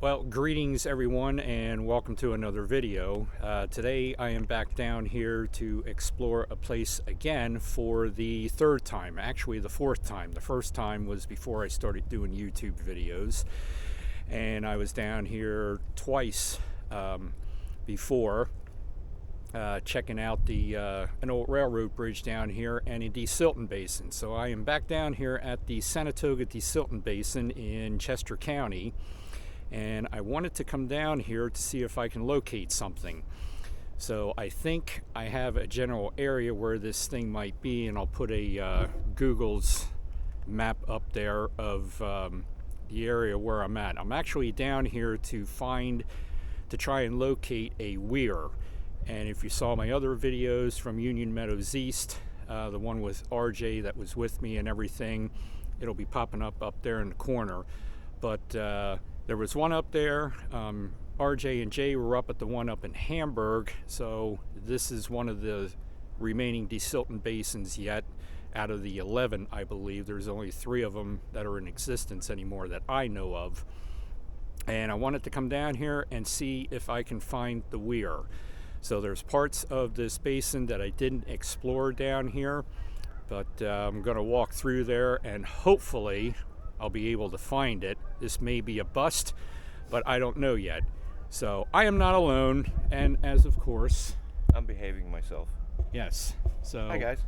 Well, greetings everyone and welcome to another video. Today I am back down here to explore a place again for the third time, actually the fourth time. The first time was before I started doing YouTube videos, and I was down here twice before checking out an old railroad bridge down here and a Desiltin Basin. So I am back down here at the Sanatoga Desilting Basin in Chester County, and I wanted to come down here to see if I can locate something. So I think I have a general area where this thing might be, and I'll put a Google's map up there of the area where I'm at. I'm actually down here to try and locate a weir. And if you saw my other videos from Union Meadows East, the one with RJ that was with me and everything, it'll be popping up there in the corner. But there was one up there. RJ and Jay were up at the one up in Hamburg, so this is one of the remaining Desilting Basins yet. Out of the 11, I believe, there's only 3 of them that are in existence anymore that I know of. And I wanted to come down here and see if I can find the weir. So there's parts of this basin that I didn't explore down here, but I'm going to walk through there and hopefully I'll be able to find it. This may be a bust, but I don't know yet. So I am not alone, and as of course, I'm behaving myself. Yes. So hi guys.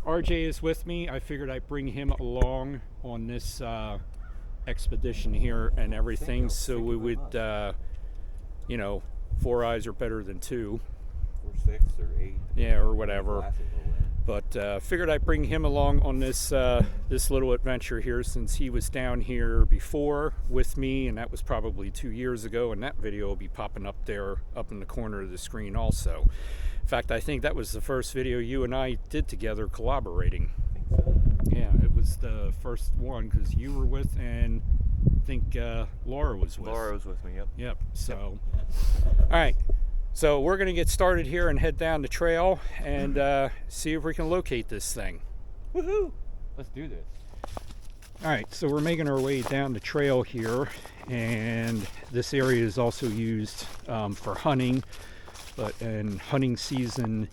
RJ is with me. I figured I'd bring him along on this expedition here and everything, so we would, you know, 4 eyes are better than 2. Or 6 or 8. Yeah, or whatever. But figured I'd bring him along on this this little adventure here, since he was down here before with me, and that was probably 2 years ago, and that video will be popping up there up in the corner of the screen also. In fact, I think that was the first video you and I did together collaborating. I think so. Yeah, it was the first one because you were with, and I think Laura was with. Laura was with me, yep. Yep, so all right. So we're going to get started here and head down the trail and see if we can locate this thing. Woohoo! Let's do this. All right, so we're making our way down the trail here, and this area is also used for hunting, and hunting season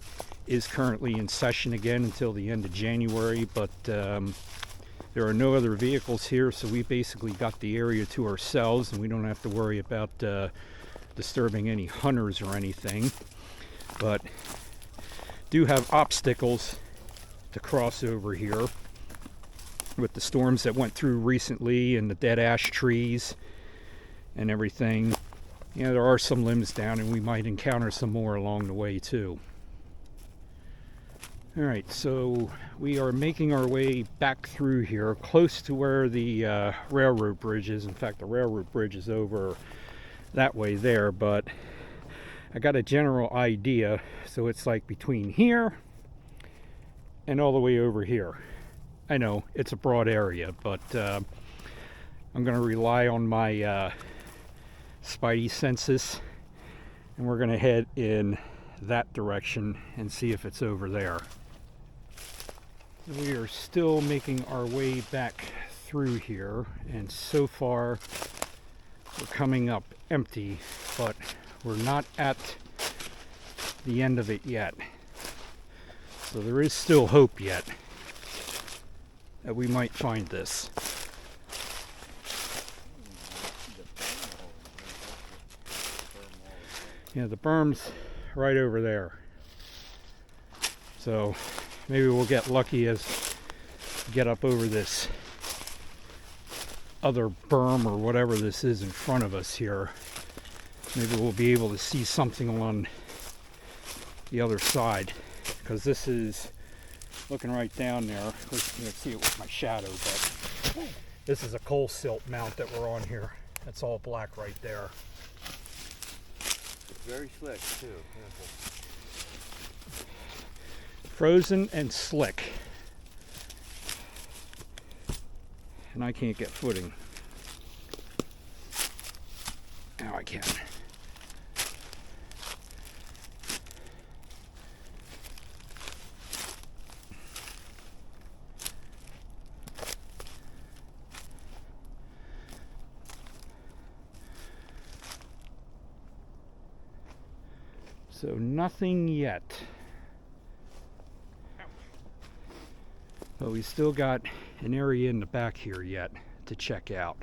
is currently in session again until the end of January, but there are no other vehicles here, so we basically got the area to ourselves, and we don't have to worry about disturbing any hunters or anything, but do have obstacles to cross over here with the storms that went through recently and the dead ash trees and everything. You know, there are some limbs down, and we might encounter some more along the way too. All right, so we are making our way back through here close to where the railroad bridge is. In fact, the railroad bridge is over that way there, but I got a general idea. So it's like between here and all the way over here. I know it's a broad area, but I'm going to rely on my spidey senses, and we're going to head in that direction and see if it's over there. We are still making our way back through here, and so far we're coming up empty, but we're not at the end of it yet. So there is still hope yet that we might find this. Yeah, the berm's right over there. So maybe we'll get lucky as get up over this other berm or whatever this is in front of us here. Maybe we'll be able to see something on the other side, because this is looking right down there. Of course, you can see it with my shadow, but this is a coal silt mount that we're on here. That's all black right there. It's very slick too. Frozen and slick. And I can't get footing. Now I can. So nothing yet. But we still got an area in the back here yet to check out.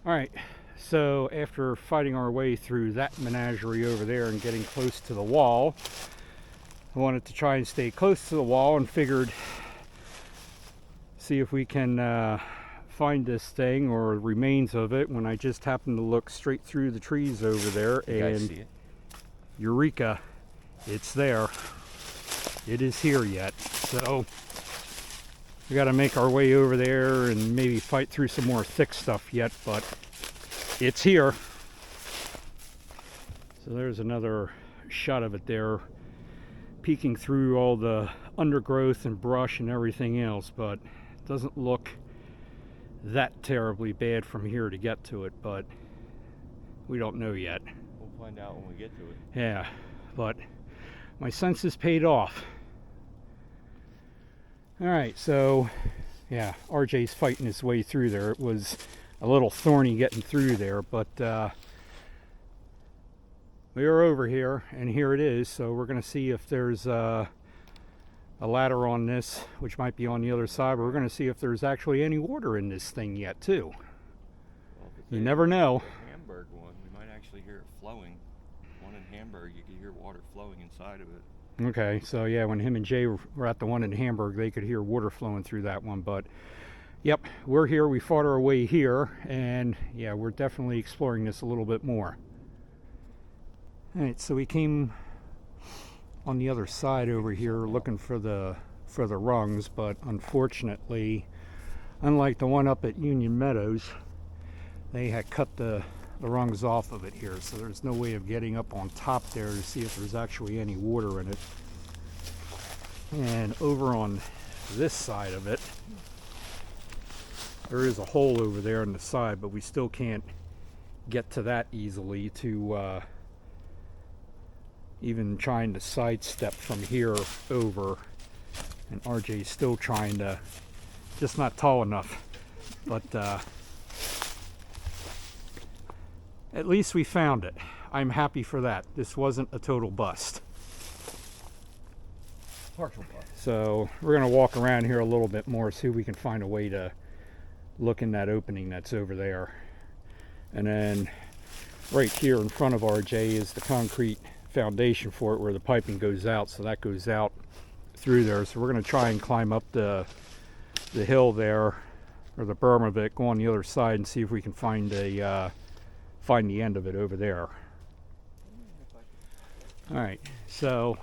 Alright, so after fighting our way through that menagerie over there and getting close to the wall, I wanted to try and stay close to the wall and figured see if we can find this thing or remains of it when I just happened to look straight through the trees over there and see it? Eureka, it's there. It is here yet. So we got to make our way over there and maybe fight through some more thick stuff yet, but it's here. So there's another shot of it there, peeking through all the undergrowth and brush and everything else, but it doesn't look that terribly bad from here to get to it, but we don't know yet. We'll find out when we get to it. Yeah, but my senses paid off. Alright, so yeah, RJ's fighting his way through there. It was a little thorny getting through there, but we are over here, and here it is. So we're going to see if there's a ladder on this, which might be on the other side, but we're going to see if there's actually any water in this thing yet, too. Well, You never know. Hamburg one, we might actually hear it flowing. One in Hamburg, you could hear water flowing inside of it. Okay, so yeah, when him and Jay were at the one in Hamburg, they could hear water flowing through that one. But yep, we're here. We fought our way here, and yeah, we're definitely exploring this a little bit more. All right, so we came on the other side over here looking for the rungs, but unfortunately, unlike the one up at Union Meadows, they had cut the rungs off of it here, so there's no way of getting up on top there to see if there's actually any water in it. And over on this side of it, there is a hole over there on the side, but we still can't get to that easily to even trying to sidestep from here over. And RJ's still trying to, just not tall enough, but at least we found it. I'm happy for that. This wasn't a total bust. Partial bust. So we're going to walk around here a little bit more, see if we can find a way to look in that opening that's over there. And then right here in front of RJ is the concrete foundation for it where the piping goes out. So that goes out through there. So we're going to try and climb up the hill there, or the berm of it, go on the other side and see if we can find the end of it over there. All right, so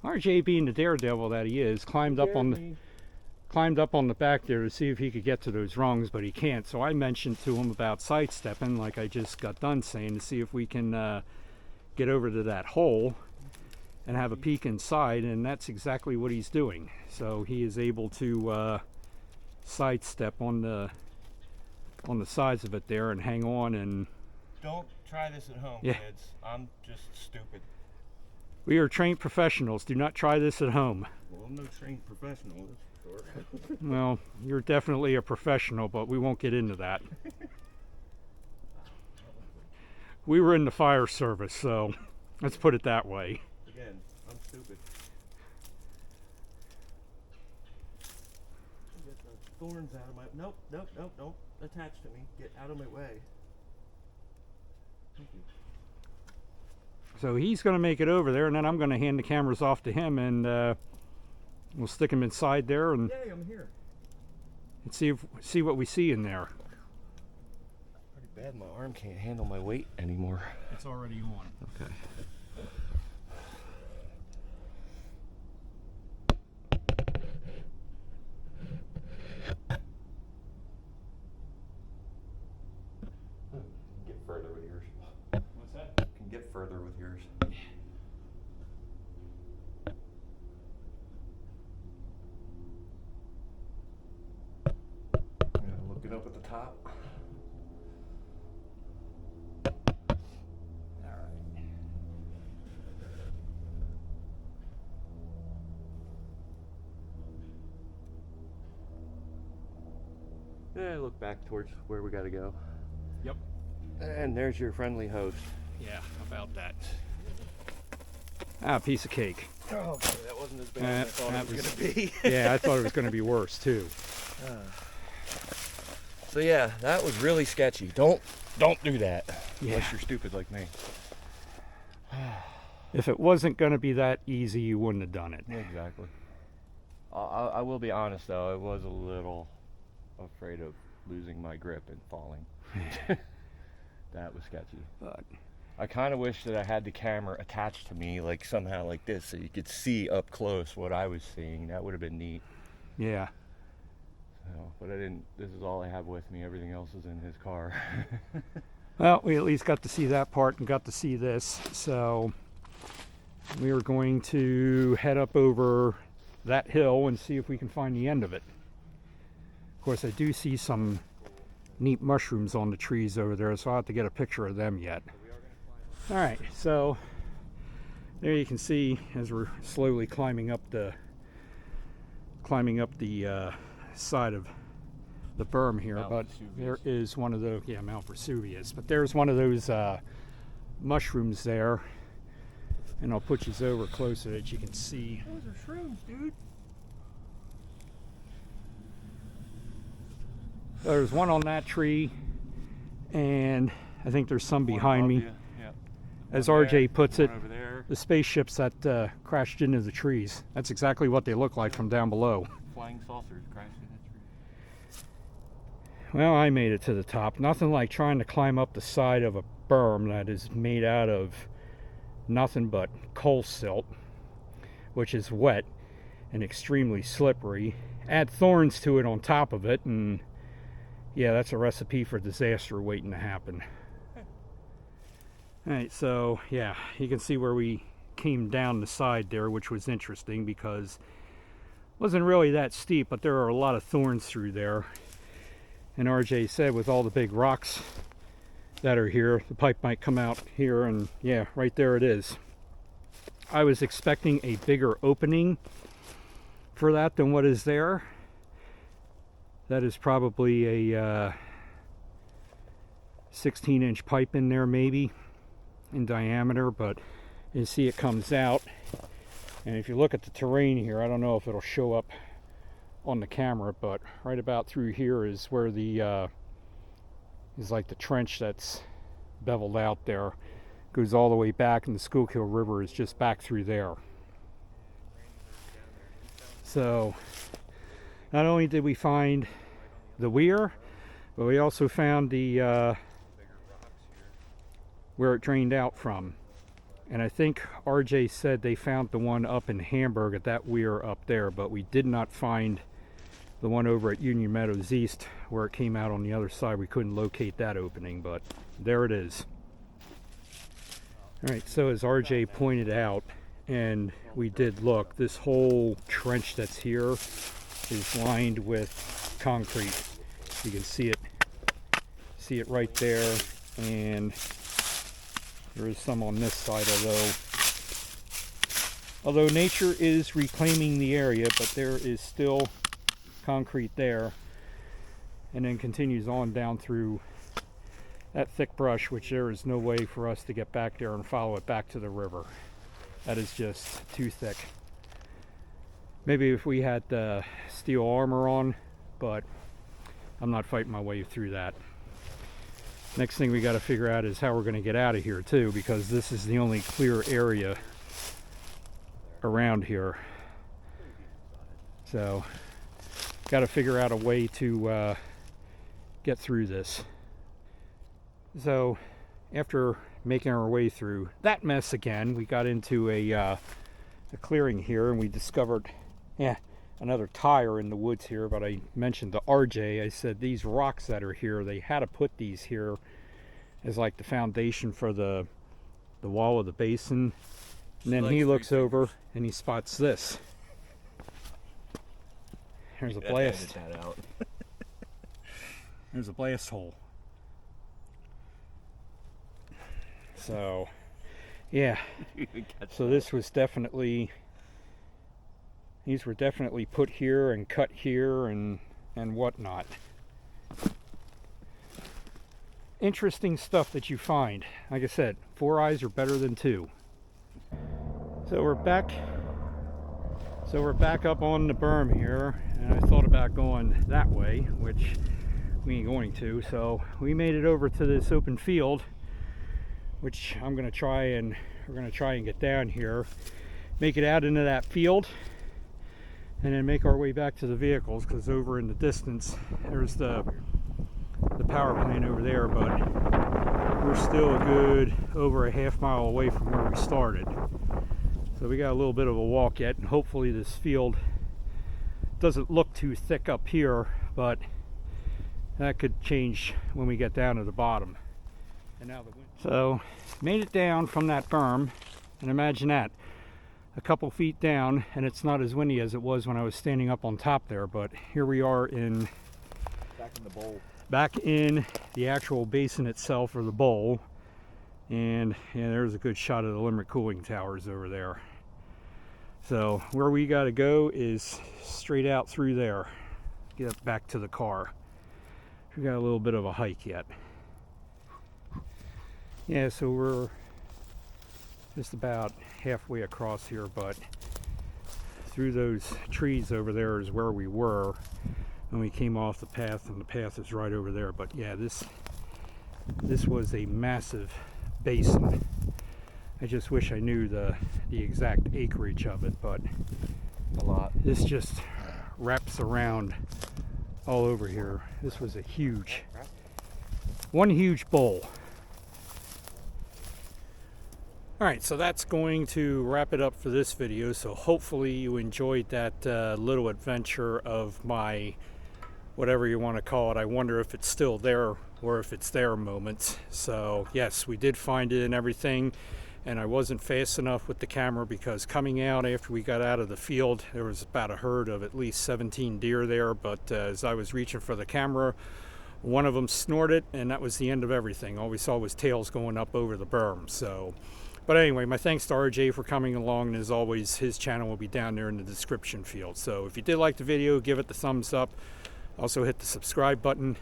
RJ, being the daredevil that he is, climbed up on the back there to see if he could get to those rungs, but he can't. So I mentioned to him about sidestepping, like I just got done saying, to see if we can get over to that hole and have a peek inside, and that's exactly what he's doing. So he is able to sidestep on the sides of it there and hang on. And Don't try this at home, Yeah. kids. I'm just stupid. we are trained professionals. Do not try this at home. Well, I'm no trained professional, that's for sure. Well, you're definitely a professional, but we won't get into that. We were in the fire service, so let's put it that way. Again, I'm stupid. Get the thorns out of my... Nope, don't attach to me. Get out of my way. Thank you. So he's going to make it over there, and then I'm going to hand the cameras off to him, and we'll stick him inside there and Yay, I'm here. see what we see in there. Pretty bad, my arm can't handle my weight anymore. It's already on. Okay. Get further with yours. What's that? Can get further with yours. Looking up at the top. Yeah, look back towards where we gotta go. Yep. And there's your friendly host. Yeah, about that. Ah, piece of cake. Oh, okay, that wasn't as bad as I thought it was going to be. Yeah, I thought it was going to be worse too. So yeah, that was really sketchy. Don't do that. Yeah. Unless you're stupid like me. If it wasn't going to be that easy, you wouldn't have done it. Exactly. I will be honest though, I was a little afraid of losing my grip and falling. That was sketchy. But I kind of wish that I had the camera attached to me, like somehow like this, so you could see up close what I was seeing. That would have been neat. yeah. So, but I didn't. This is all I have with me. Everything else is in his car. Well, we at least got to see that part and got to see this. So we are going to head up over that hill and see if we can find the end of it. Of course, I do see some neat mushrooms on the trees over there, so I'll have to get a picture of them yet. All right, so there you can see as we're slowly climbing up the side of the berm here. Mount But Vesuvius. there is one of those, yeah, Mount Vesuvius. But there's one of those mushrooms there, and I'll put you over close so that you can see. Those are shrooms, dude. There's one on that tree, and I think there's some behind me. Yeah. As One RJ there, puts one it, over there. the spaceships that crashed into the trees. That's exactly what they look like from down below. Flying saucers crashed in that tree. Well, I made it to the top. Nothing like trying to climb up the side of a berm that is made out of nothing but coal silt, which is wet and extremely slippery. Add thorns to it on top of it, and yeah, that's a recipe for disaster waiting to happen. Alright, so yeah, you can see where we came down the side there, which was interesting because it wasn't really that steep, but there are a lot of thorns through there. And RJ said with all the big rocks that are here, the pipe might come out here, and yeah, right there it is. I was expecting a bigger opening for that than what is there. That is probably a 16-inch pipe in there maybe in diameter, but you see it comes out. And if you look at the terrain here, I don't know if it'll show up on the camera, but right about through here is where the is like the trench that's beveled out there. Goes all the way back, and the Schuylkill River is just back through there. So not only did we find the weir, but we also found the where it drained out from. And I think RJ said they found the one up in Hamburg at that weir up there, but we did not find the one over at Union Meadows East where it came out on the other side. We couldn't locate that opening, but there it is. All right, so as RJ pointed out, and we did look, this whole trench that's here is lined with concrete. You can see it right there, and there is some on this side, although nature is reclaiming the area, but there is still concrete there, and then continues on down through that thick brush, which there is no way for us to get back there and follow it back to the river. That is just too thick. Maybe if we had steel armor on, but I'm not fighting my way through that. Next thing we got to figure out is how we're going to get out of here too, because this is the only clear area around here. So got to figure out a way to get through this. So after making our way through that mess again, we got into a clearing here, and we discovered another tire in the woods here. But I mentioned to RJ, I said these rocks that are here, they had to put these here as like the foundation for the wall of the basin. And then he looks over and he spots this. There's a blast. There's a blast hole. So yeah, so this was definitely, these were definitely put here and cut here and whatnot. Interesting stuff that you find. Like I said, 4 eyes are better than 2. So we're back up on the berm here, and I thought about going that way, which we ain't going to. So we made it over to this open field, which we're gonna try and get down here, make it out into that field, and then make our way back to the vehicles, because over in the distance there's the power plant over there, but we're still a good over a half mile away from where we started. So we got a little bit of a walk yet, and hopefully this field doesn't look too thick up here, but that could change when we get down to the bottom. And now so made it down from that berm, and imagine that, a couple feet down, and it's not as windy as it was when I was standing up on top there, but here we are Back in the bowl. Back in the actual basin itself, or the bowl. And yeah, there's a good shot of the Limerick cooling towers over there. So where we got to go is straight out through there, get back to the car. We got a little bit of a hike yet. Yeah, so we're just about halfway across here, but through those trees over there is where we were when we came off the path, and the path is right over there. But yeah, this was a massive basin. I just wish I knew the exact acreage of it, but a lot. This just wraps around all over here. This was one huge bowl. Alright, so that's going to wrap it up for this video. So hopefully you enjoyed that little adventure of my, whatever you want to call it, I wonder if it's still there or if it's there moments. So yes, we did find it and everything, and I wasn't fast enough with the camera, because coming out after we got out of the field, there was about a herd of at least 17 deer there, but as I was reaching for the camera, one of them snorted, and that was the end of everything. All we saw was tails going up over the berm. So, but anyway, my thanks to RJ for coming along, and as always, his channel will be down there in the description field. So if you did like the video, give it the thumbs up. Also hit the subscribe button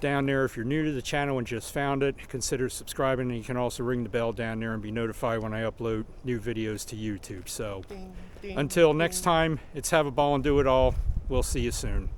down there. If you're new to the channel and just found it, consider subscribing, and you can also ring the bell down there and be notified when I upload new videos to YouTube. So until next time, it's have a ball and do it all. We'll see you soon.